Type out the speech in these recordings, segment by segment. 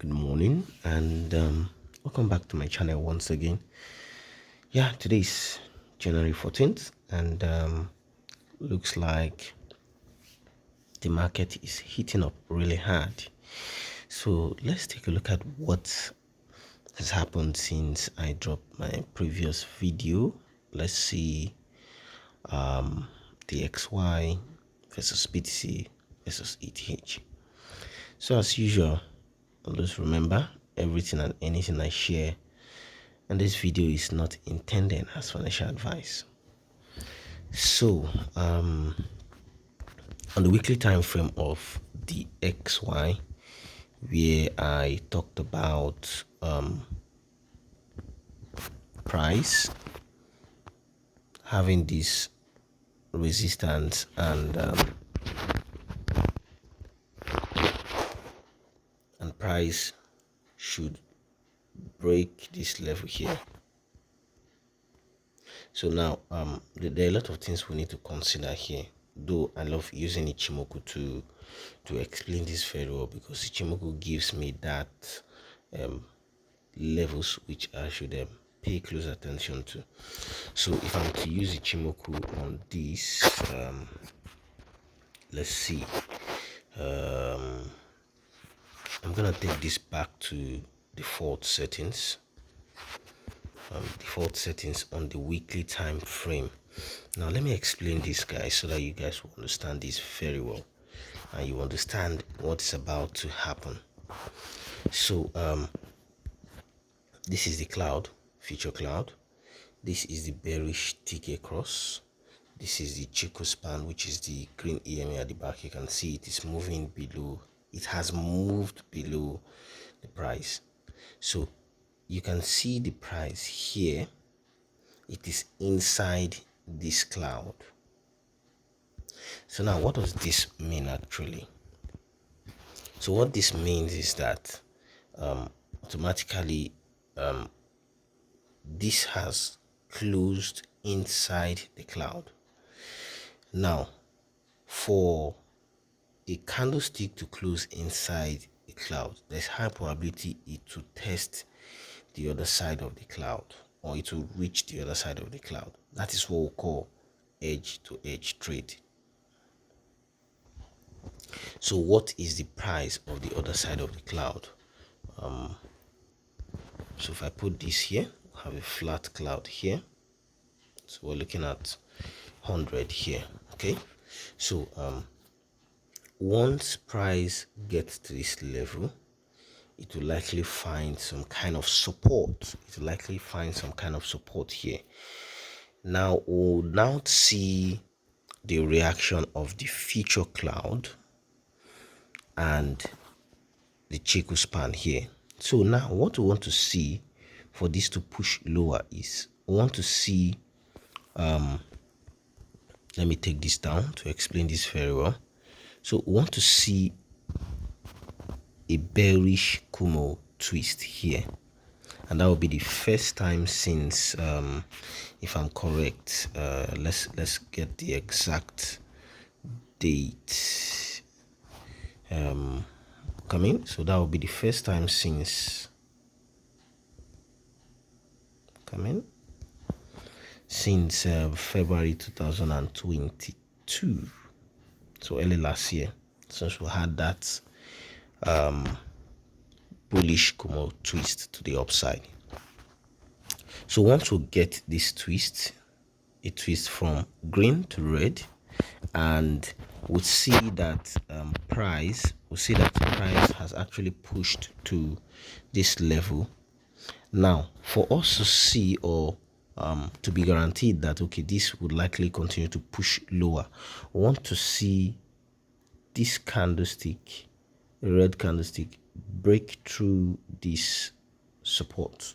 Good morning, and welcome back to my channel once again. Today is January 14th, and looks like the market is heating up really hard. So let's take a look at what has happened since I dropped my previous video. Let's see the XY versus BTC versus ETH. So as usual, always remember, everything and anything I share and this video is not intended as financial advice. So on the weekly time frame of the XY, where I talked about price having this resistance and price should break this level here. So now there are a lot of things we need to consider here, though I love using Ichimoku to explain this very well, because Ichimoku gives me that levels which I should pay close attention to. So if I'm to use Ichimoku on this, let's see, I'm gonna take this back to default settings on the weekly time frame. Now let me explain this, guys, so that you guys will understand this very well and you understand what's about to happen. So this is the cloud, future cloud. This is the bearish tick cross. This is the Chico span, which is the green EMA at the back. You can see it is moving below. It has moved below the price. So you can see the price here. It is inside this cloud. So now what does this mean actually? So what this means is that automatically this has closed inside the cloud. Now for a candlestick to close inside the cloud, there's high probability it to test the other side of the cloud, or it will reach the other side of the cloud. That is what we call edge to edge trade. So what is the price of the other side of the cloud? So if I put this here, I have a flat cloud here. So we're looking at 100 here. Okay, so once price gets to this level, it will likely find some kind of support. It will likely find some kind of support here. Now we'll now see the reaction of the future cloud and the Chico span here. So now what we want to see for this to push lower is we want to see let me take this down to explain this very well. So we want to see a bearish Kumo twist here, and that will be the first time since if I'm correct, let's get the exact date coming. So that will be the first time since February 2022, so early last year, since we had that bullish Kumo twist to the upside. So once we get this twist, a twist from green to red, and we'll see that price has actually pushed to this level. Now for us to see, or to be guaranteed that okay, this would likely continue to push lower, we want to see this candlestick, a red candlestick, break through this support.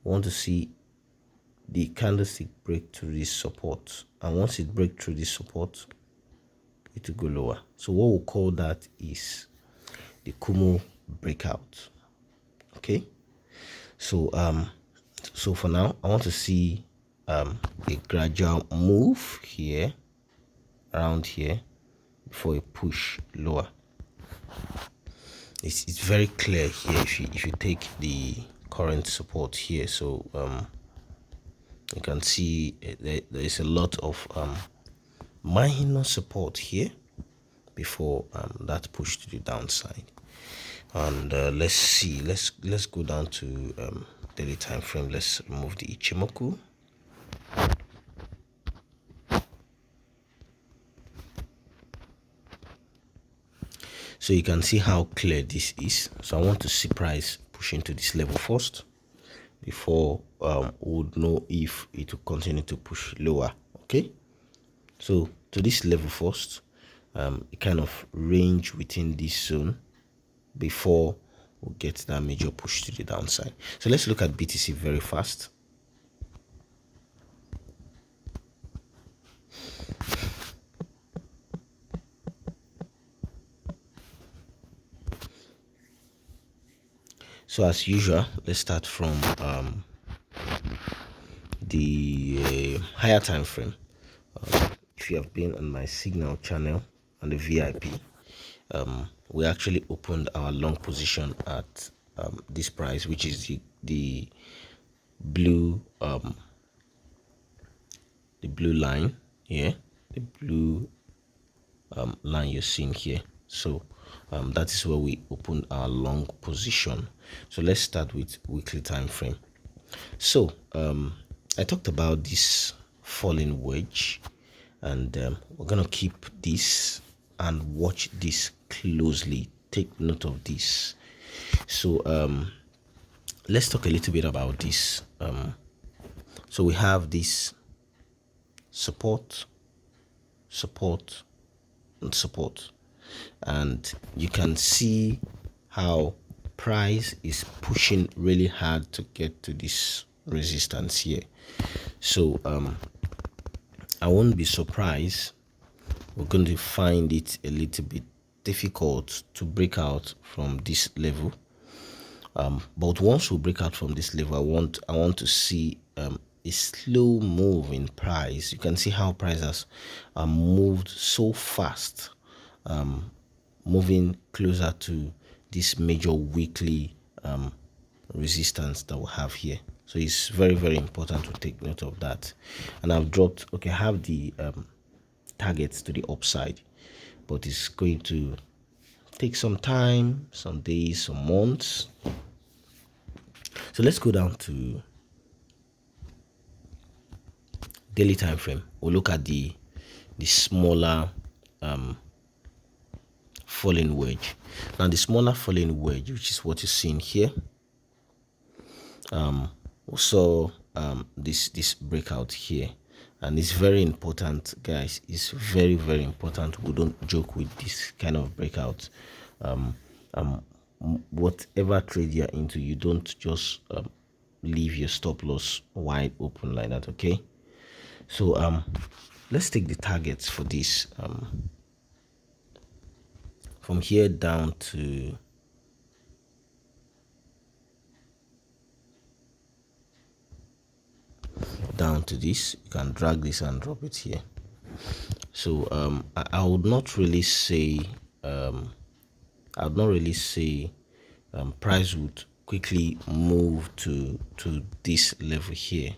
We want to see the candlestick break through this support, and once it breaks through this support, it will go lower. So what we'll call that is the Kumo breakout. Okay, so so for now I want to see a gradual move here, around here, before a push lower. it's very clear here if you take the current support here. So you can see there is a lot of minor support here before that push to the downside. And let's see, let's go down to daily time frame. Let's remove the Ichimoku. So you can see how clear this is. So I want to see price pushing to this level first before we would know if it will continue to push lower. Okay, so to this level first, it kind of range within this zone before we get that major push to the downside. So let's look at BTC very fast. So as usual, let's start from the higher time frame. If you have been on my signal channel on the VIP, we actually opened our long position at this price, which is the blue line here, the blue line you're seeing here. So that is where we opened our long position. So let's start with weekly time frame. So I talked about this falling wedge, and we're gonna keep this and watch this closely. Take note of this. So let's talk a little bit about this. So we have this support, and support, and you can see how price is pushing really hard to get to this resistance here. So I won't be surprised we're going to find it a little bit difficult to break out from this level, but once we break out from this level, I want to see a slow move in price. You can see how price has moved so fast, moving closer to this major weekly resistance that we have here. So it's very, very important to take note of that. And I've dropped, okay, I have the targets to the upside, but it's going to take some time, some days, some months. So let's go down to daily time frame. We'll look at the smaller falling wedge. Now the smaller falling wedge, which is what you're seeing here, we saw this breakout here, and it's very important, guys. It's very, very important we don't joke with this kind of breakout. Whatever trade you're into, you don't just leave your stop loss wide open like that. Okay, so let's take the targets for this from here down to this. You can drag this and drop it here. So I would not really say price would quickly move to this level here,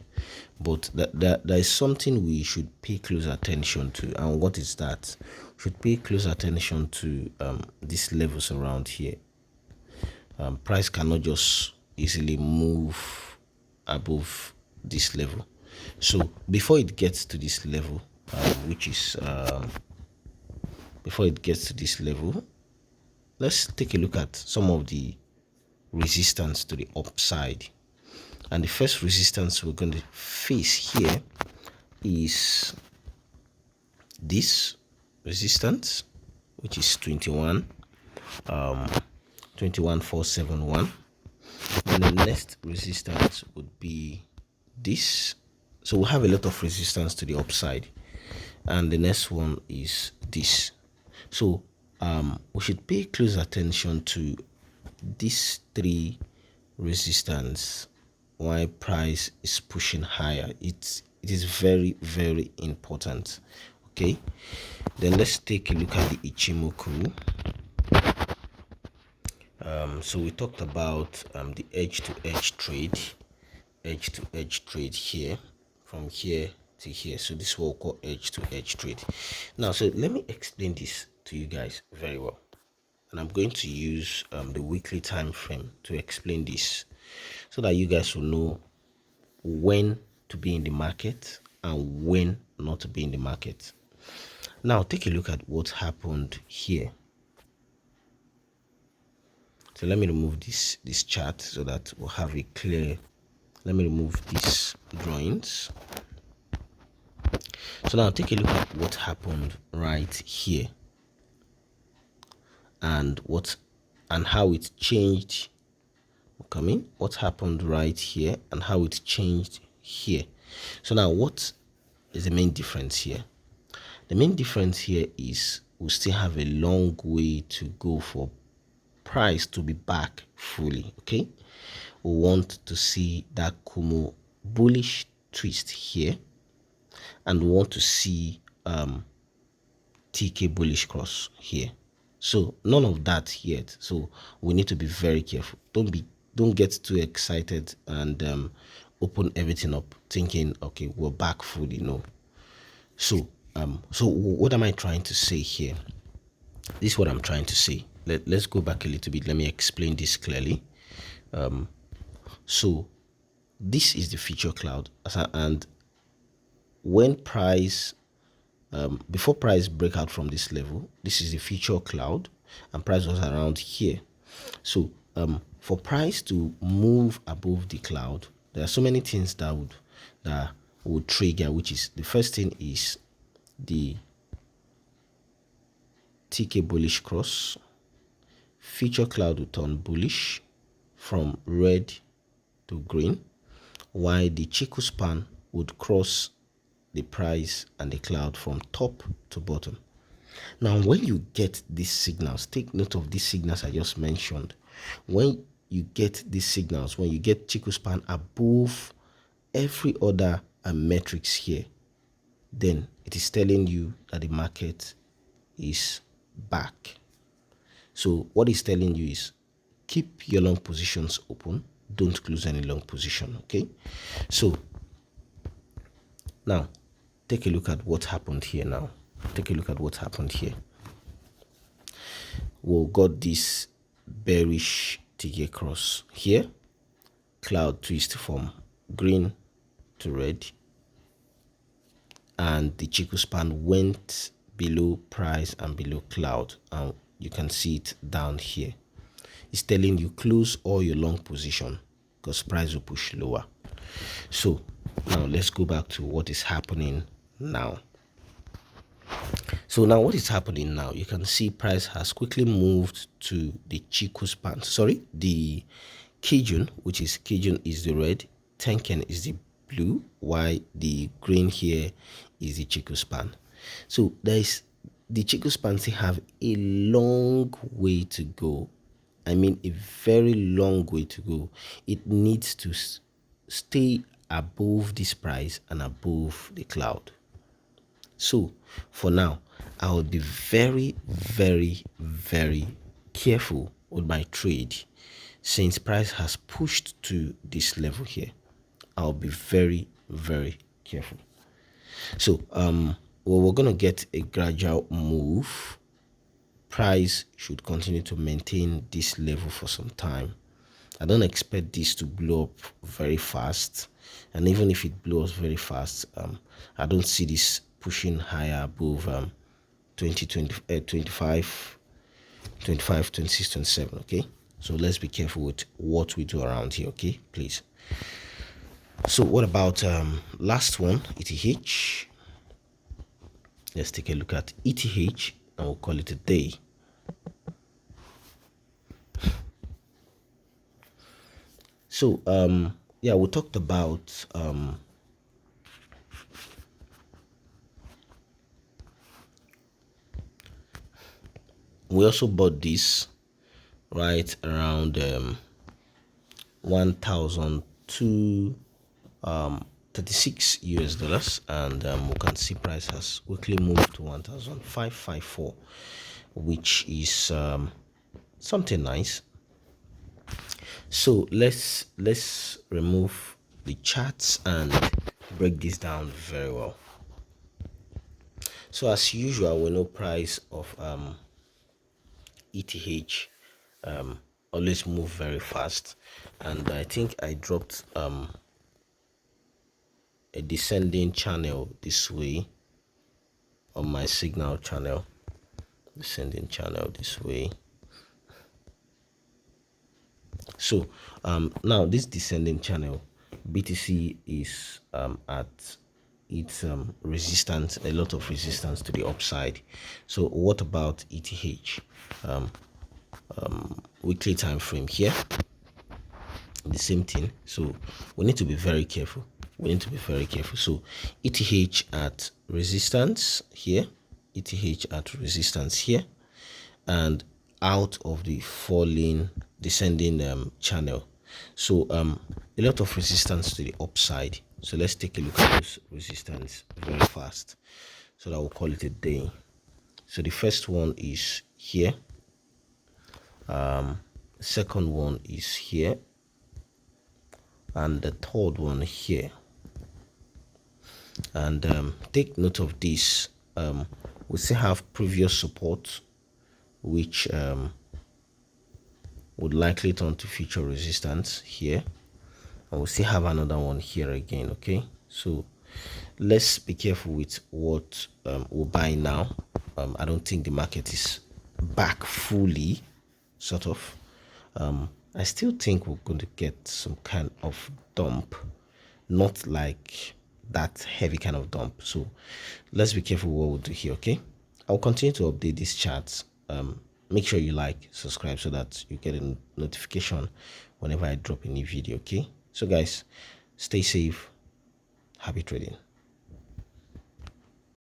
but there is something we should pay close attention to. And what is that? We should pay close attention to these levels around here. Price cannot just easily move above this level. So before it gets to this level, let's take a look at some of the resistance to the upside. And the first resistance we're going to face here is this resistance, which is 21471. And the next resistance would be this. So we have a lot of resistance to the upside, and the next one is this. So we should pay close attention to these three resistance while price is pushing higher. It is very, very important. Okay, then let's take a look at the Ichimoku. So we talked about the edge-to-edge trade here, from here to here. So this is what we call edge-to-edge trade. Now, so let me explain this to you guys very well, and I'm going to use the weekly time frame to explain this, so that you guys will know when to be in the market and when not to be in the market. Now, take a look at what happened here. So let me remove this chart so that we'll have it clear. Let me remove these drawings. So now take a look at what happened right here, and how it changed. What happened right here and how it changed here. So now, what is the main difference here? The main difference here is we still have a long way to go for price to be back fully. Okay, we want to see that Kumo bullish twist here, and we want to see TK bullish cross here. So none of that yet, so we need to be very careful. Don't get too excited and open everything up thinking, okay, we're back fully. No. So what am I trying to say here? This is what I'm trying to say. Let's go back a little bit. Let me explain this clearly. So this is the future cloud, and when price before price break out from this level, this is the future cloud, and price was around here. So for price to move above the cloud, there are so many things that would trigger, which is, the first thing is the TK bullish cross. Future cloud will turn bullish from red to green, while the Chiku span would cross the price and the cloud from top to bottom. Now, when you get these signals, take note of these signals I just mentioned. When you get these signals, when you get Chiku span above every other metrics here, then it is telling you that the market is back. So what it's telling you is, keep your long positions open, don't close any long position. Okay, so now take a look at what happened here. We got this bearish TK cross here, cloud twist from green to red, and the Chiku span went below price and below cloud, and you can see it down here. It's telling you close all your long position because price will push lower. So now let's go back to what is happening now. So now what is happening now, you can see price has quickly moved to the Chiku span, the Kijun, which is the red, Tenken is the blue, while the green here is the Chiku span. So the Chiku span still have a long way to go. I mean, a very long way to go. It needs to stay above this price and above the cloud. So for now, I will be very, very, very careful with my trade. Since price has pushed to this level here, I'll be very, very careful. So we're gonna get a gradual move. Price should continue to maintain this level for some time. I don't expect this to blow up very fast, and even if it blows very fast, I don't see this pushing higher above 25, 26, 27. Okay, so let's be careful with what we do around here. Okay, please. So what about last one, ETH? Let's take a look at ETH, and we'll call it a day. So yeah, we talked about we also bought this right around 1,236 US dollars, and we can see price has quickly moved to 1,554, which is something nice. So let's remove the charts and break this down very well. So as usual, we know price of ETH always move very fast, and I think I dropped a descending channel this way on my signal channel, descending channel this way. So now this descending channel, BTC is at its resistance, a lot of resistance to the upside. So what about ETH? Weekly time frame here, the same thing. So we need to be very careful. So ETH at resistance here, ETH at resistance here, and out of the falling descending channel. So a lot of resistance to the upside. So let's take a look at this resistance very fast, so that we'll call it a day. So the first one is here, second one is here, and the third one here. And take note of this, we still have previous support, which would likely turn to future resistance here, and we still have another one here again. Okay, so let's be careful with what we'll buy now. I don't think the market is back fully, sort of. I still think we're going to get some kind of dump, not like that heavy kind of dump. So let's be careful what we'll do here. Okay, I'll continue to update these charts. Make sure you like, subscribe, so that you get a notification whenever I drop a new video. Okay, so guys, stay safe, happy trading.